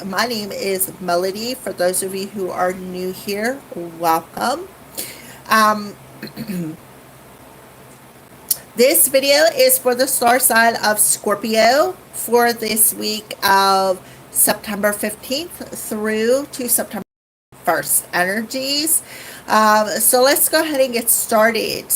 My name is Melody. For those of you who are new here, welcome. Um, this video is for the star sign of Scorpio for this week of September 15th through to September 1st energies. So let's go ahead and get started.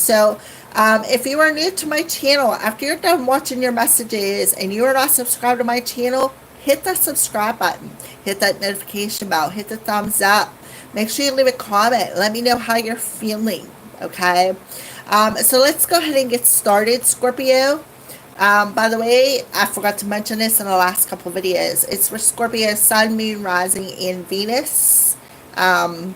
If you are new to my channel, after you're done watching your messages and you are not subscribed to my channel, hit that subscribe button, hit that notification bell, hit the thumbs up. Make sure you leave a comment. Let me know how you're feeling, okay? So let's go ahead and get started, Scorpio. By the way, I forgot to mention this in the last couple videos. It's for Scorpio, Sun, Moon, Rising, and Venus. I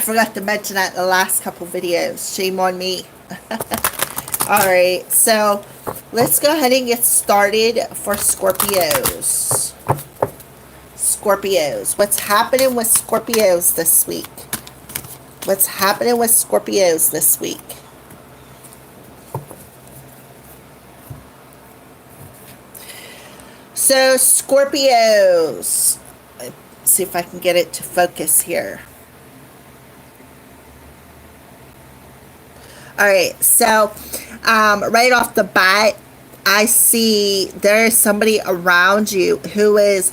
forgot to mention that in the last couple videos. Shame on me. Alright, so let's go ahead and get started for Scorpios. Scorpios. What's happening with Scorpios this week? What's happening with Scorpios this week? So, Scorpios. Let's see if I can get it to focus here. Alright, so right off the bat, I see there is somebody around you who is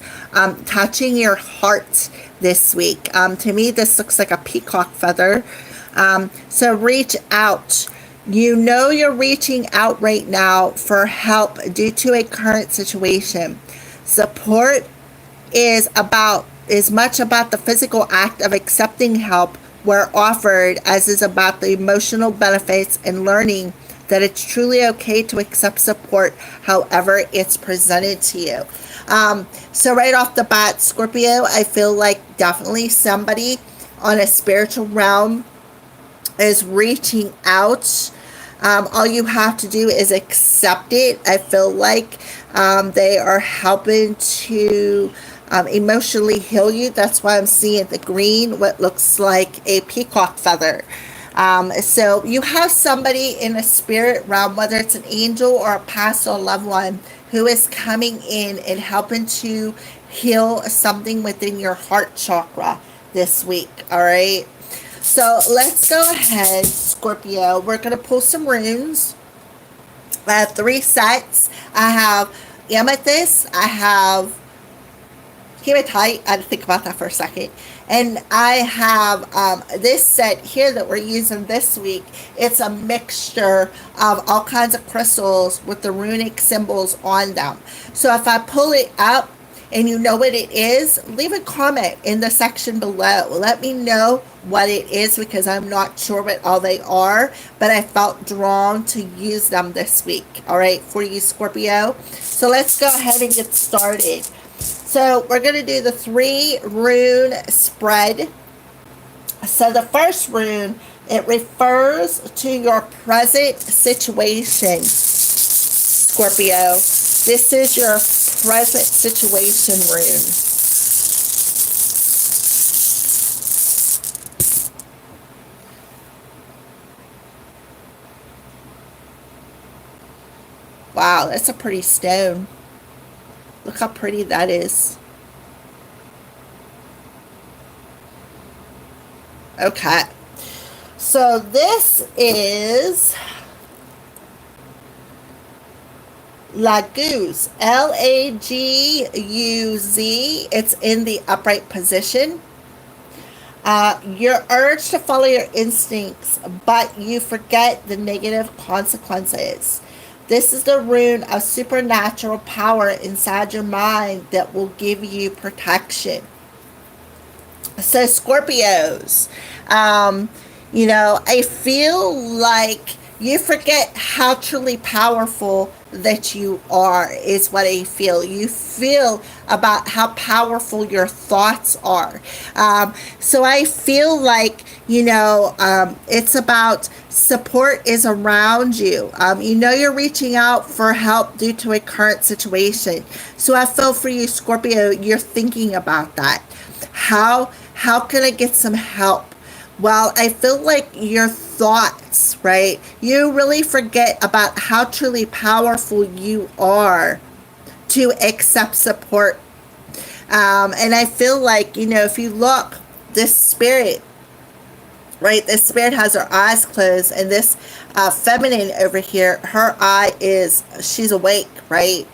touching your heart this week. To me, this looks like a peacock feather. So reach out. You know you're reaching out right now for help due to a current situation. Support is much about the physical act of accepting help where offered as is about the emotional benefits and learning that it's truly okay to accept support however it's presented to you. So right off the bat, Scorpio, I feel like definitely somebody on a spiritual realm is reaching out. All you have to do is accept it. I feel like they are helping to emotionally heal you. That's why I'm seeing the green, what looks like a peacock feather. So you have somebody in a spirit realm, whether it's an angel or a past or loved one, who is coming in and helping to heal something within your heart chakra this week. All right. So let's go ahead, Scorpio. We're going to pull some runes. I have 3 sets. I have amethyst. I have hematite. I had to think about that for a second. And I have this set here that we're using this week. It's a mixture of all kinds of crystals with the runic symbols on them. So if I pull it up and you know what it is, leave a comment in the section below. Let me know what it is because I'm not sure what all they are, but I felt drawn to use them this week. All right, for you, Scorpio. So let's go ahead and get started. So we're going to do the 3 rune spread. So the first rune, it refers to your present situation, Scorpio. This is your present situation rune. Wow, that's a pretty stone. Look how pretty that is. Okay. So this is Laguz. Laguz. It's in the upright position. Your urge to follow your instincts, but you forget the negative consequences. This is the rune of supernatural power inside your mind that will give you protection. So Scorpios, I feel like you forget how truly powerful that you are is what I feel. You feel about how powerful your thoughts are. So I feel like, it's about support is around you. You're reaching out for help due to a current situation. So I feel for you, Scorpio, you're thinking about that. How can I get some help? Well, I feel like your thoughts, right? You really forget about how truly powerful you are to accept support. And I feel like, if you look, this spirit, right, this spirit has her eyes closed, and this feminine over here, her eye she's awake, right?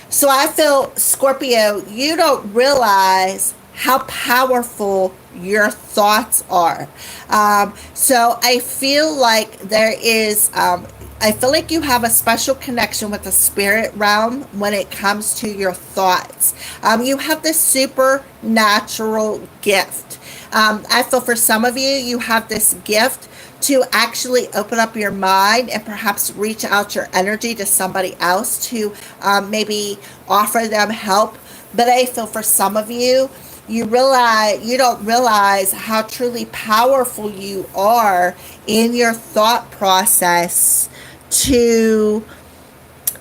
So I feel, Scorpio, you don't realize how powerful your thoughts are. So I feel like I feel like you have a special connection with the spirit realm when it comes to your thoughts. You have this supernatural gift. I feel for some of you, you have this gift to actually open up your mind and perhaps reach out your energy to somebody else to maybe offer them help. But I feel for some of you, you don't realize how truly powerful you are in your thought process to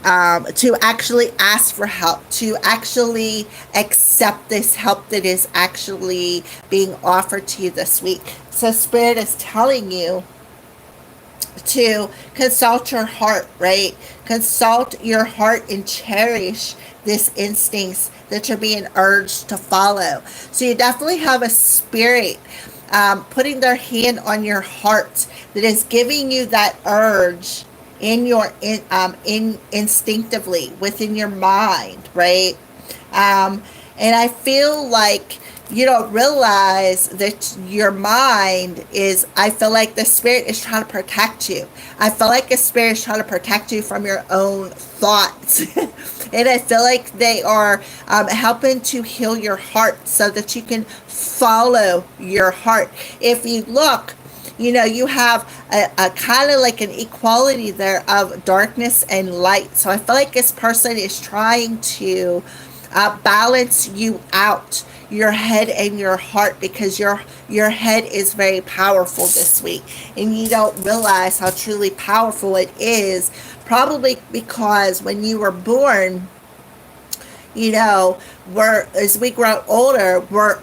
actually ask for help, to actually accept this help that is actually being offered to you this week. So Spirit is telling you to consult your heart, right? Consult your heart and cherish this instincts that you're being urged to follow. So you definitely have a spirit putting their hand on your heart that is giving you that urge instinctively within your mind, right? And I feel like you don't realize that your mind I feel like the spirit is trying to protect you. I feel like the spirit is trying to protect you from your own thoughts. And I feel like they are helping to heal your heart so that you can follow your heart. If you look, you have a kind of like an equality there of darkness and light. So I feel like this person is trying to balance you out, your head and your heart, because your head is very powerful this week, and you don't realize how truly powerful it is, probably because when you were born, as we grow older, we're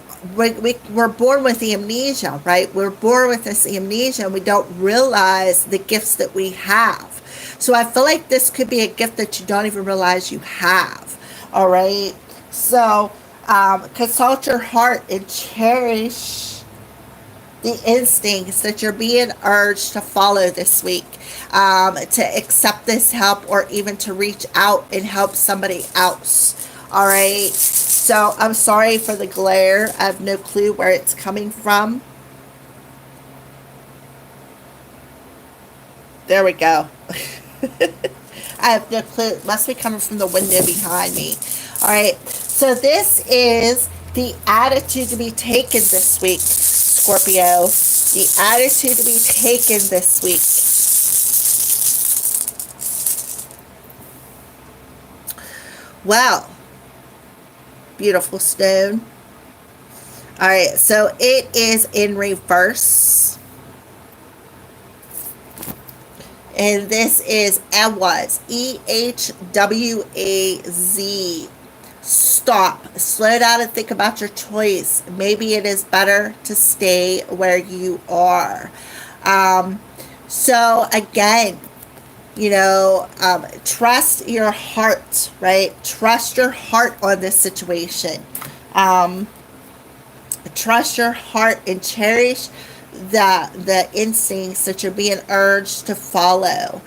born with the amnesia, right? We're born with this amnesia, and we don't realize the gifts that we have. So I feel like this could be a gift that you don't even realize you have. All right. So consult your heart and cherish the instincts that you're being urged to follow this week, to accept this help, or even to reach out and help somebody else. All right. So I'm sorry for the glare. I have no clue where it's coming from. There we go. I have no clue. It must be coming from the window behind me. All right. So this is the attitude to be taken this week, Scorpio. The attitude to be taken this week. Well, beautiful stone. All right, so it is in reverse. And this is EHWAZ. EHWAZ. Stop. Slow down and think about your choice. Maybe it is better to stay where you are. So again, trust your heart, right? Trust your heart on this situation. Trust your heart and cherish the instincts that you're being urged to follow.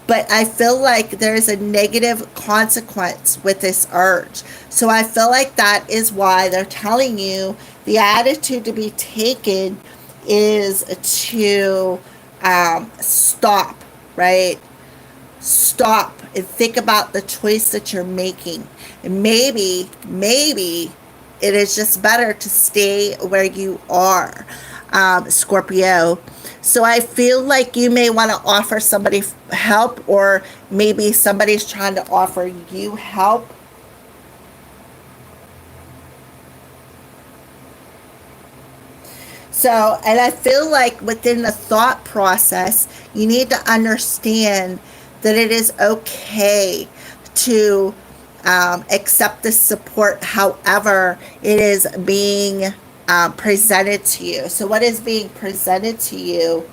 But I feel like there's a negative consequence with this urge. So I feel like that is why they're telling you the attitude to be taken is to stop, right? Stop and think about the choice that you're making. And maybe it is just better to stay where you are, Scorpio. So I feel like you may want to offer somebody help, or maybe somebody's trying to offer you help. So, and I feel like within the thought process, you need to understand that it is okay to accept the support, however it is being presented to you. So what is being presented to you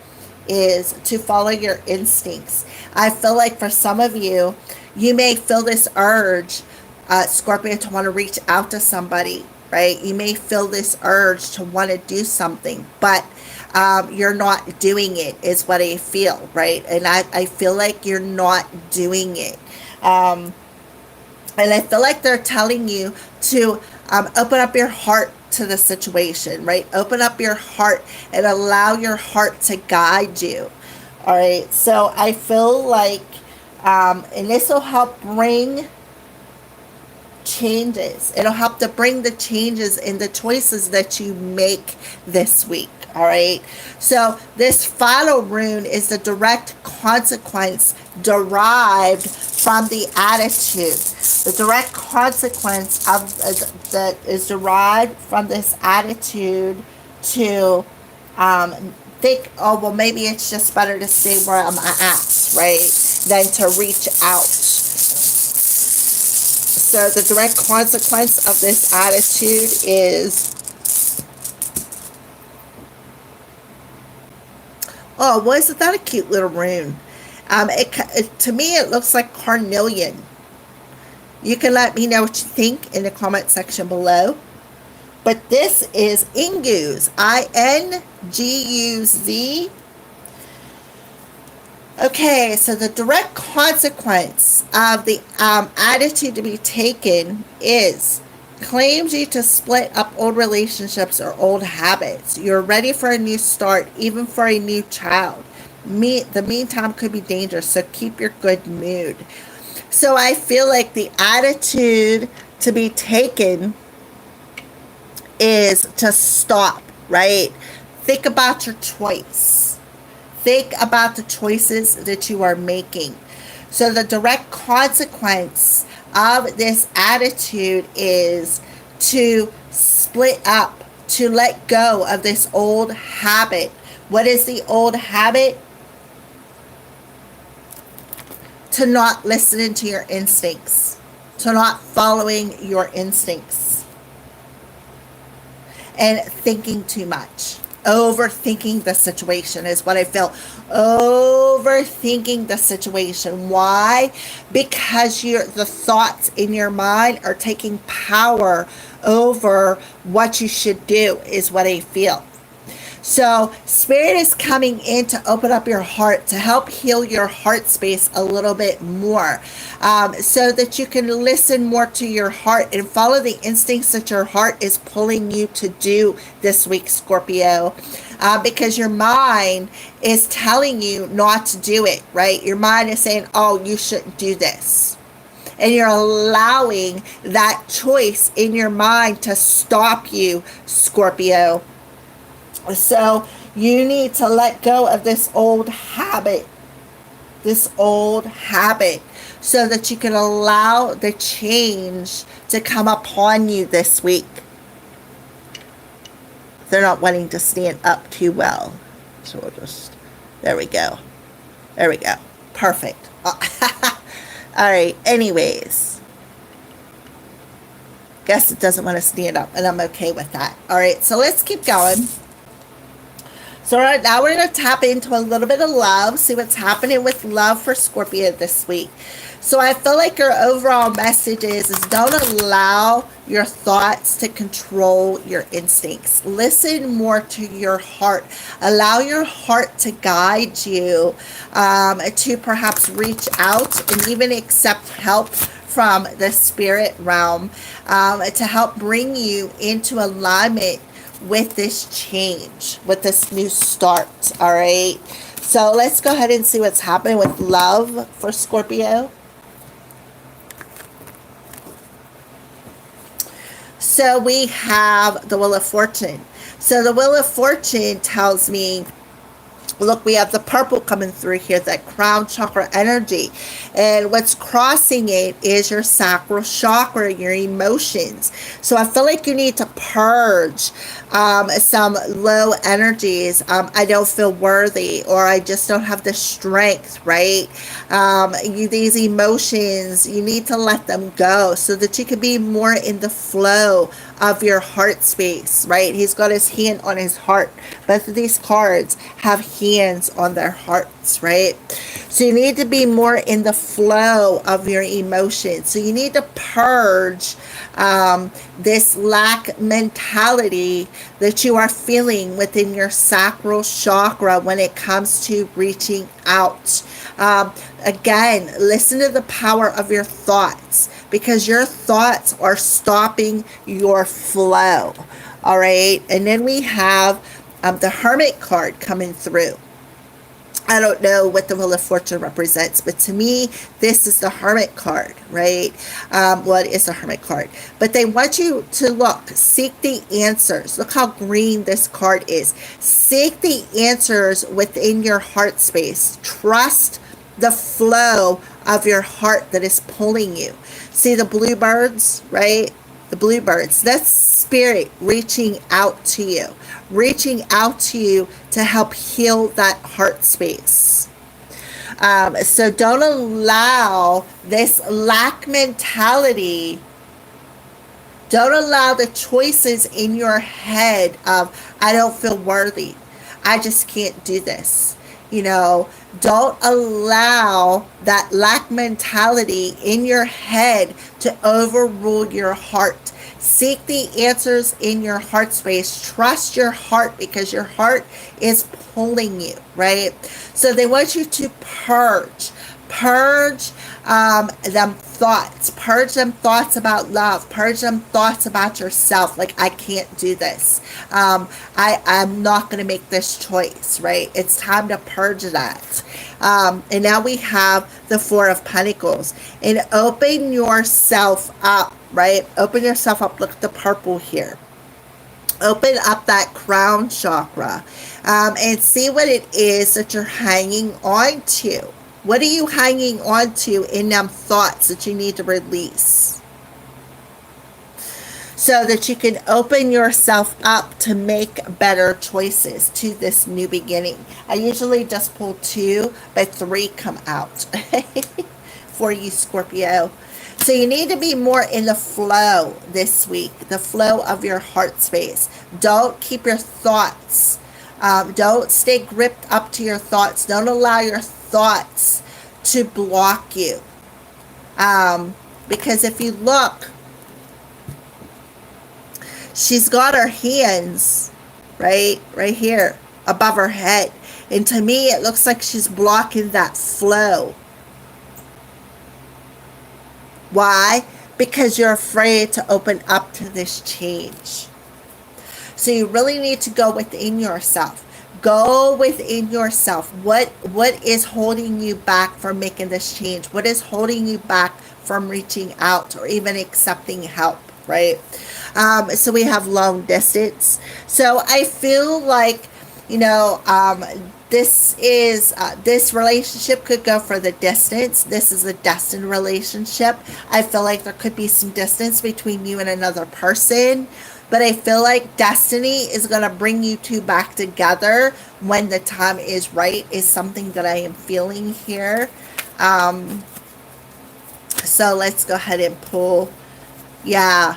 is to follow your instincts. I feel like for some of you, You may feel this urge, Scorpio, to want to reach out to somebody, right? You may feel this urge to want to do something, but you're not doing it, is what I feel, right? And I feel like you're not doing it. And I feel like they're telling you to open up your heart to the situation, right? Open up your heart and allow your heart to guide you. All right. So I feel like, and this will help bring changes. It'll help to bring the changes in the choices that you make this week. All right. So this final rune is the direct consequence derived from the attitude. The direct consequence of that is derived from this attitude to think, oh, well, maybe it's just better to stay where I'm at, right, than to reach out. So the direct consequence of this attitude is, oh, well, isn't that a cute little rune? To me, it looks like carnelian. You can let me know what you think in the comment section below. But this is Inguz, I-N-G-U-Z. Okay, so the direct consequence of the attitude to be taken is claims you to split up old relationships or old habits. You're ready for a new start, even for a new child. The meantime could be dangerous, so keep your good mood. So I feel like the attitude to be taken is to stop, right? Think about your choice. Think about the choices that you are making. So the direct consequence of this attitude is to split up, to let go of this old habit. What is the old habit? To not listening to your instincts, to not following your instincts, and thinking too much. Overthinking the situation is what I feel. Overthinking the situation. Why? Because the thoughts in your mind are taking power over what you should do, is what I feel. So Spirit is coming in to open up your heart, to help heal your heart space a little bit more, so that you can listen more to your heart and follow the instincts that your heart is pulling you to do this week, Scorpio, because your mind is telling you not to do it, right? Your mind is saying, oh, you shouldn't do this. And you're allowing that choice in your mind to stop you, Scorpio. So you need to let go of this old habit, so that you can allow the change to come upon you this week. They're not wanting to stand up too well. So we'll just, there we go. There we go. Perfect. All right. Anyways. Guess it doesn't want to stand up, and I'm okay with that. All right. So let's keep going. So right now we're going to tap into a little bit of love, see what's happening with love for Scorpio this week. So I feel like your overall message is don't allow your thoughts to control your instincts. Listen more to your heart. Allow your heart to guide you, to perhaps reach out and even accept help from the spirit realm, to help bring you into alignment with this change, with this new start. All right, so let's go ahead and see what's happening with love for Scorpio. So we have the Wheel of Fortune. So the Wheel of Fortune tells me, look, we have the purple coming through here, that crown chakra energy. And what's crossing it is your sacral chakra, your emotions. So I feel like you need to purge some low energies. I don't feel worthy, or I just don't have the strength, right? These emotions, you need to let them go so that you can be more in the flow of your heart space, right? He's got his hand on his heart. Both of these cards have hands on their hearts, right? So you need to be more in the flow of your emotions. So you need to purge this lack mentality that you are feeling within your sacral chakra when it comes to reaching out. Again, listen to the power of your thoughts, because your thoughts are stopping your flow. All right. And then we have the Hermit card coming through. I don't know what the Wheel of Fortune represents, but to me, this is the Hermit card, right? It is the Hermit card. But they want you to look, seek the answers. Look how green this card is. Seek the answers within your heart space. Trust the flow of your heart that is pulling you. See the bluebirds, right? The bluebirds, that's spirit reaching out to you to help heal that heart space. So don't allow this lack mentality. Don't allow the choices in your head of, I don't feel worthy, I just can't do this. Don't allow that lack mentality in your head to overrule your heart. Seek the answers in your heart space. Trust your heart, because your heart is pulling you, right? So they want you to purge them thoughts. Purge them thoughts about love. Purge them thoughts about yourself. Like, I can't do this. I'm not going to make this choice, right? It's time to purge that. And now we have the Four of Pentacles. And open yourself up, right? Open yourself up. Look at the purple here. Open up that crown chakra and see what it is that you're hanging on to. What are you hanging on to in them thoughts that you need to release, so that you can open yourself up to make better choices to this new beginning? I usually just pull 2, but 3 come out for you, Scorpio. So you need to be more in the flow this week, the flow of your heart space. Don't keep your thoughts. Don't stay gripped up to your thoughts. Don't allow your thoughts to block you. Because if you look, she's got her hands right here above her head. And to me, it looks like she's blocking that flow. Why? Because you're afraid to open up to this change. So you really need to go within yourself. Go within yourself. What is holding you back from making this change? What is holding you back from reaching out or even accepting help, right? So we have long distance. So I feel like, this relationship could go for the distance. This is a destined relationship. I feel like there could be some distance between you and another person. But I feel like destiny is going to bring you two back together when the time is right, is something that I am feeling here. So let's go ahead and pull. Yeah.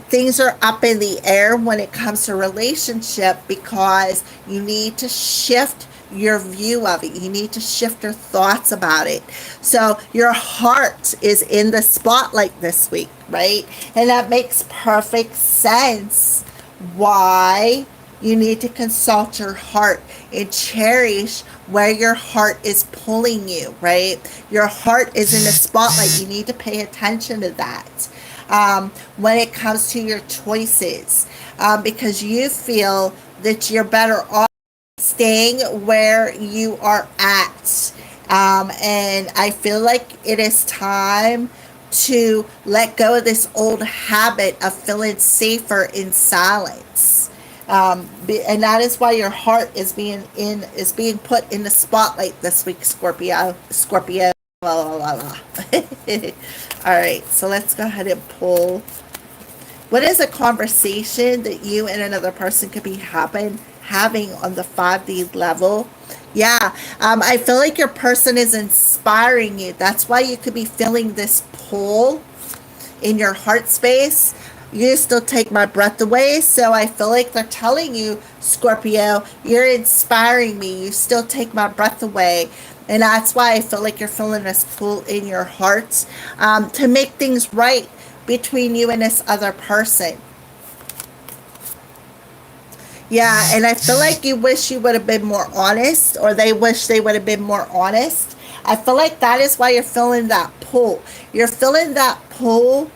Things are up in the air when it comes to relationship, because you need to shift your view of it. You need to shift your thoughts about it. So your heart is in the spotlight this week, right? And that makes perfect sense why you need to consult your heart and cherish where your heart is pulling you, right? Your heart is in the spotlight. You need to pay attention to that when it comes to your choices, because you feel that you're better off staying where you are at. And I feel like it is time to let go of this old habit of feeling safer in silence. And that is why your heart is being put in the spotlight this week, Scorpio. Blah, blah, blah, blah. All right, so let's go ahead and pull. What is a conversation that you and another person could be having on the 5D level? Yeah, I feel like your person is inspiring you. That's why you could be feeling this pull in your heart space. You still take my breath away. So I feel like they're telling you, Scorpio, you're inspiring me. You still take my breath away. And that's why I feel like you're feeling this pull in your heart to make things right between you and this other person. Yeah, and I feel like you wish you would have been more honest, or they wish they would have been more honest. I feel like that is why you're feeling that pull. You're feeling that pull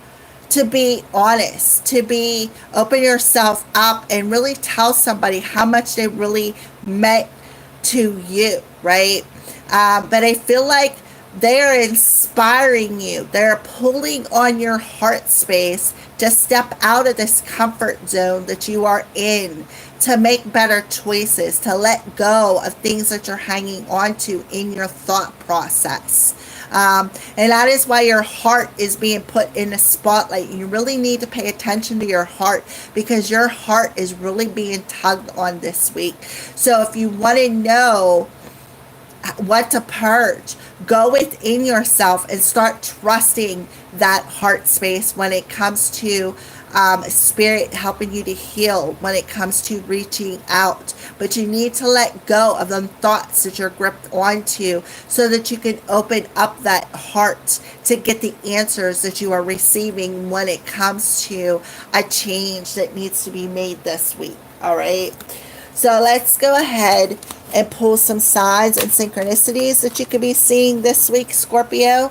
to be honest, to be open yourself up and really tell somebody how much they really meant to you, right? But I feel like they're inspiring you. They're pulling on your heart space to step out of this comfort zone that you are in, to make better choices, to let go of things that you're hanging on to in your thought process. And that is why your heart is being put in the spotlight. You really need to pay attention to your heart, because your heart is really being tugged on this week. So if you want to know what to purge, go within yourself and start trusting that heart space when it comes to spirit helping you to heal, when it comes to reaching out. But you need to let go of them thoughts that you're gripped onto, so that you can open up that heart to get the answers that you are receiving when it comes to a change that needs to be made this week. All right, so let's go ahead and pull some signs and synchronicities that you could be seeing this week, Scorpio.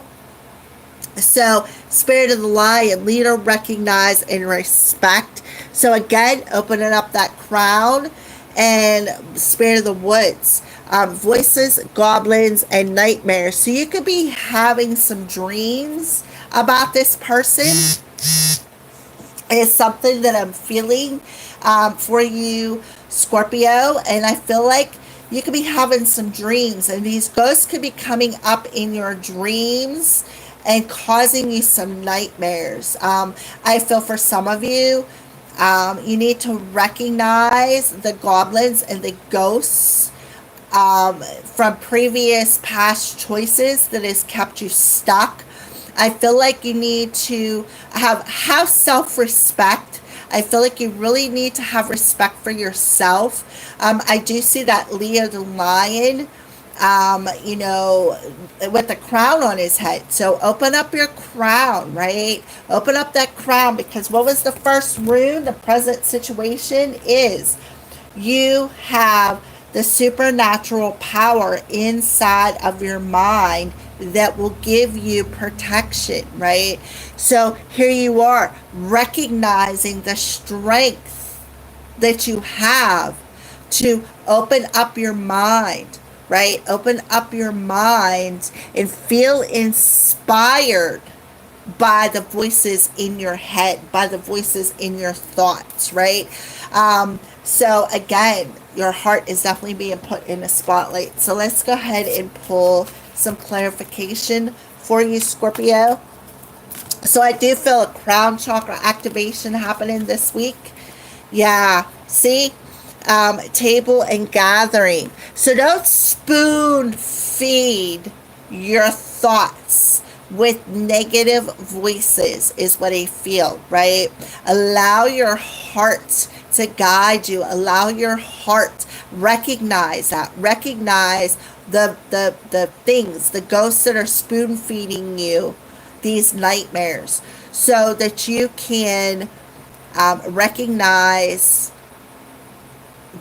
So, Spirit of the Lion, leader, recognize, and respect. So again, opening up that crown. And Spirit of the Woods, voices, goblins, and nightmares. So you could be having some dreams about this person. It's something that I'm feeling for you, Scorpio. And I feel like you could be having some dreams, and these ghosts could be coming up in your dreams and causing you some nightmares. I feel for some of you, you need to recognize the goblins and the ghosts from previous past choices that has kept you stuck. I feel like you need to have self-respect. I feel like you really need to have respect for yourself. I do see that Leo the Lion, with the crown on his head. So open up your crown, right? Open up that crown, because what was the first rune? The present situation is you have the supernatural power inside of your mind that will give you protection, right? So here you are, recognizing the strength that you have to open up your mind, right? Open up your mind and feel inspired by the voices in your head, by the voices in your thoughts, right? So again, your heart is definitely being put in the spotlight. So let's go ahead and pull some clarification for you, Scorpio. So I do feel a crown chakra activation happening this week. Yeah, see? Table and gathering. So don't spoon feed your thoughts with negative voices, is what I feel, right? Allow your heart to guide you. Allow your heart, recognize that. Recognize the things, the ghosts that are spoon feeding you these nightmares, so that you can recognize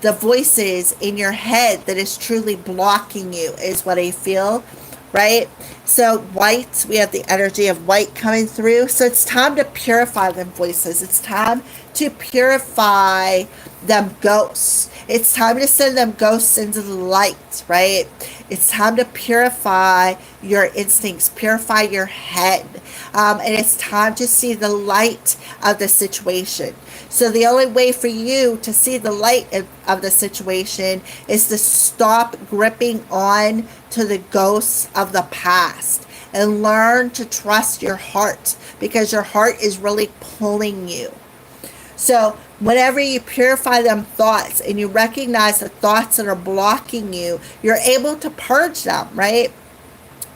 the voices in your head that is truly blocking you, is what I feel, right? So white, we have the energy of white coming through. So it's time to purify them voices. It's time to purify them ghosts. It's time to send them ghosts into the light, right? It's time to purify your instincts, purify your head. And it's time to see the light of the situation. So the only way for you to see the light of the situation is to stop gripping on to the ghosts of the past and learn to trust your heart, because your heart is really pulling you. So whenever you purify them thoughts and you recognize the thoughts that are blocking you, you're able to purge them, right?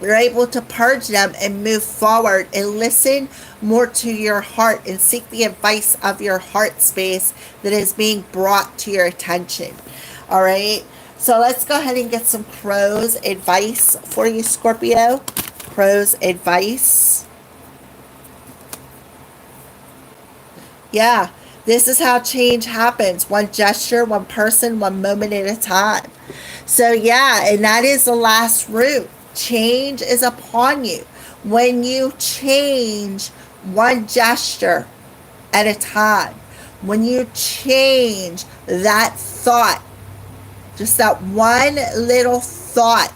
You're able to purge them and move forward and listen more to your heart and seek the advice of your heart space that is being brought to your attention. All right. So let's go ahead and get some Crow's advice for you, Scorpio. Crow's advice. Yeah. This is how change happens. One gesture, one person, one moment at a time. So yeah, and that is the last root. Change is upon you. When you change one gesture at a time, when you change that thought, just that one little thought,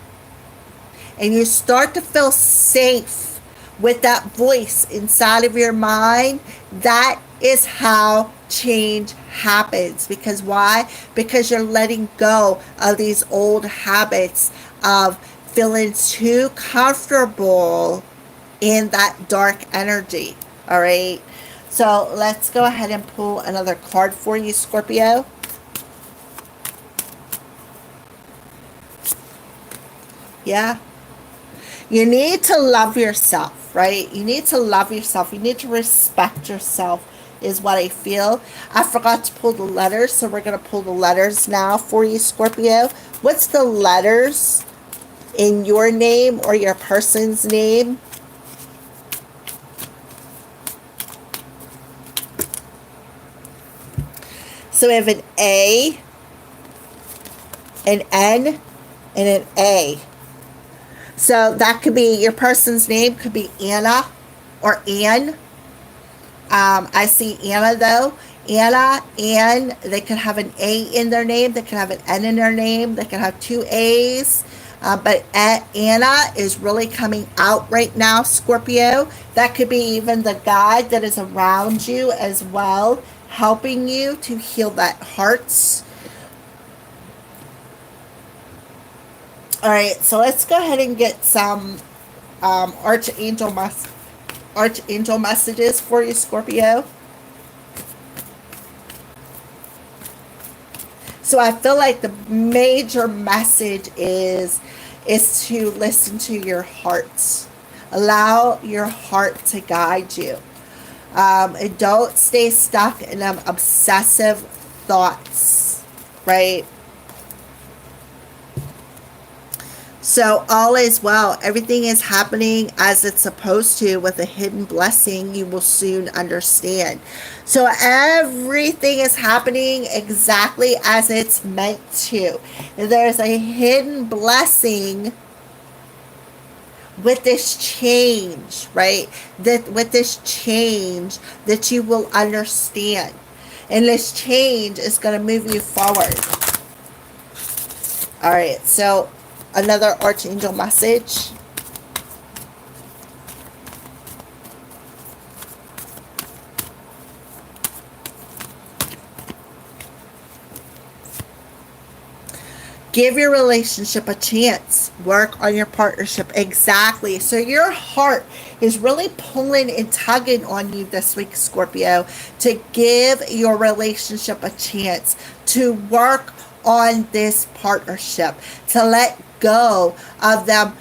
and you start to feel safe with that voice inside of your mind, that is how change happens. Because why? Because you're letting go of these old habits of feeling too comfortable in that dark energy. All right. So let's go ahead and pull another card for you, Scorpio. Yeah. You need to love yourself, right? You need to love yourself. You need to respect yourself, is what I feel. I forgot to pull the letters, so we're going to pull the letters now for you, Scorpio. What's the letters in your name or your person's name? So we have an A, an N, and an A. So that could be, your person's name could be Anna or Ann. I see Anna though. Anna, Ann, they could have an A in their name. They could have an N in their name. They could have two A's. But Anna is really coming out right now, Scorpio. That could be even the guide that is around you as well, helping you to heal that heart. All right, so let's go ahead and get some archangel messages for you, Scorpio. So I feel like the major message is to listen to your heart. Allow your heart to guide you. And don't stay stuck in them obsessive thoughts, right? So all is well. Everything is happening as it's supposed to with a hidden blessing you will soon understand. So everything is happening exactly as it's meant to. There's a hidden blessing with this change, right? That with this change that you will understand. And this change is going to move you forward. All right, so another archangel message. Give your relationship a chance. Work on your partnership. Exactly. So your heart is really pulling and tugging on you this week, Scorpio, to give your relationship a chance, to work on this partnership, to let go of them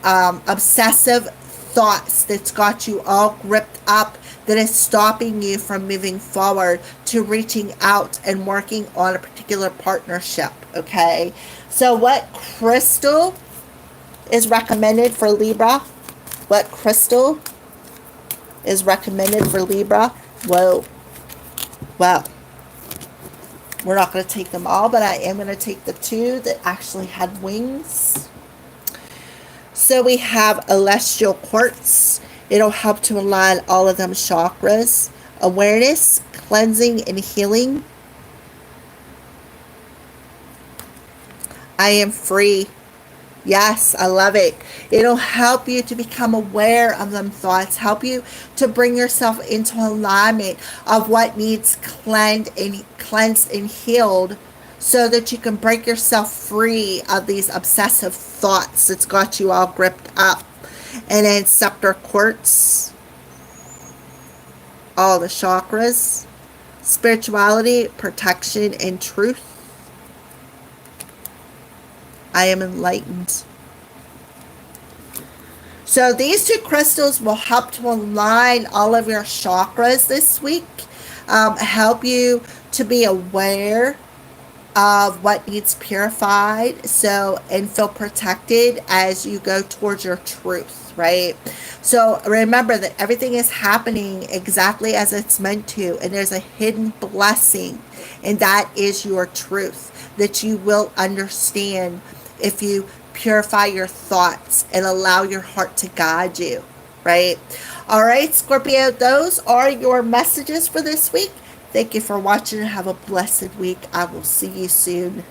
obsessive thoughts that's got you all gripped up, that is stopping you from moving forward to reaching out and working on a particular partnership. Okay, so what crystal is recommended for Libra? What crystal is recommended for Libra? Whoa. Well, we're not going to take them all, but I am going to take the two that actually had wings. So we have celestial quartz. It'll help to align all of them chakras. Awareness, cleansing, and healing. I am free. Yes, I love it. It'll help you to become aware of them thoughts, help you to bring yourself into alignment of what needs cleansed and healed, so that you can break yourself free of these obsessive thoughts that's got you all gripped up. And then scepter quartz, all the chakras, spirituality, protection, and truth. I am enlightened. So these two crystals will help to align all of your chakras this week, help you to be aware of what needs purified, so, and feel protected as you go towards your truth, right? So remember that everything is happening exactly as it's meant to, and there's a hidden blessing, and that is your truth that you will understand if you purify your thoughts and allow your heart to guide you, right? All right, Scorpio, those are your messages for this week. Thank you for watching and have a blessed week. I will see you soon.